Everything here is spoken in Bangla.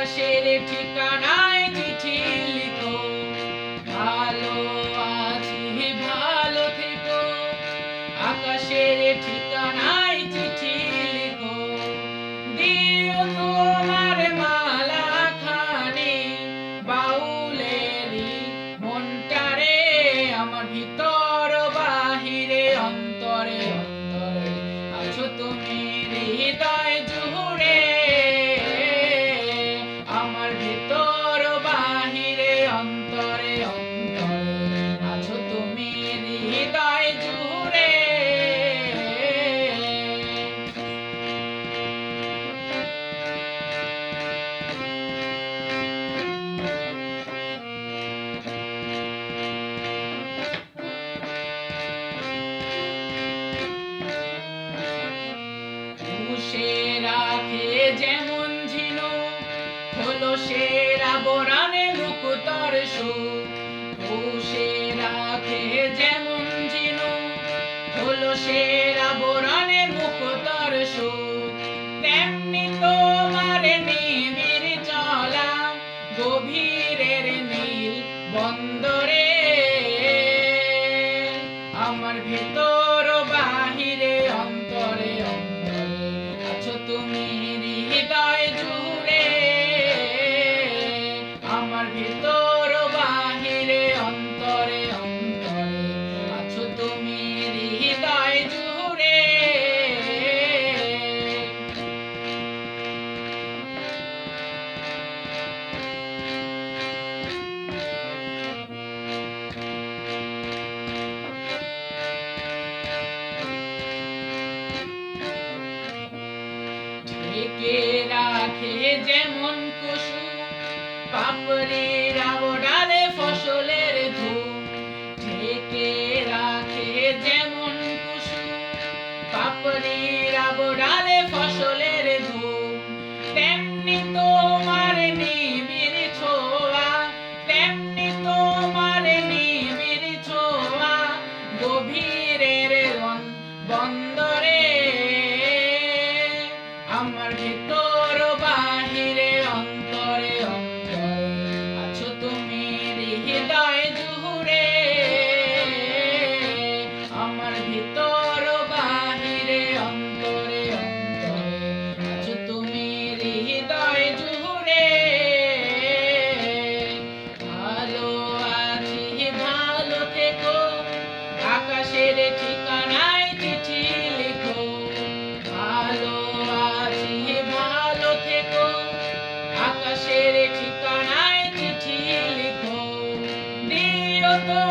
আকাশের ঠিকানায় চিঠি লিখো, ভালো আছি ভালো থেকো। আকাশের ঠিকানায় চিঠি লিখো, দিও তোমার মালা খানি বাউলেরই মনটারে, আমার ভিতর বাহিরে অন্তরে অন্তরে আছো তুমি হৃদয় জুড়ে। আমার ভিতর বাহিরে অন্তরে অন্তরে আছো তুমি হৃদয় জুড়ে। পুষে রাখে যেমন ঝিনুক, হলো সেরা বোরানে মুকুতর সুখ। পুষে রাখে যেমন ঝিনুক, হলো সেরা বোরানে মুকুতর সুখ। তেমনি তোমার নিবিড় চলা গভীরের নীল বন্দরে, আমার ভেতর বাহিরে অন্তরে অন্তরে আছো তুমি হৃদয় জুড়ে। আমার ভেতর বাহিরে অন্তরে অন্তরে আছো তুমি হৃদয় জুড়ে। ঢেকে রাখে যেমন কুসুম পাপড়ির আবডালে ফসলের ধূপ। ঢেকে রাখে যেমন কুসুম পাপড়ির আবডালে ফসলের ধূপ। তেমনি তোমার নিবিড় ছোঁয়া, তেমনি তোমার নিবিড় ছোঁয়া গভীরের বন্দরে, আমার ভেতর বাহিরে অন্তরে অন্তরে আছো তুমি হৃদয় জুড়ে। আমার ভেতর বাহিরে অন্তরে অন্তরে আছো তুমি হৃদয় জুড়ে। ভালো আছি ভালো থেকো, আকাশের ঠিকানায় চিঠি লিখো। ভালো আকাশের ঠিকানায় চিঠি লিখো, দিও তো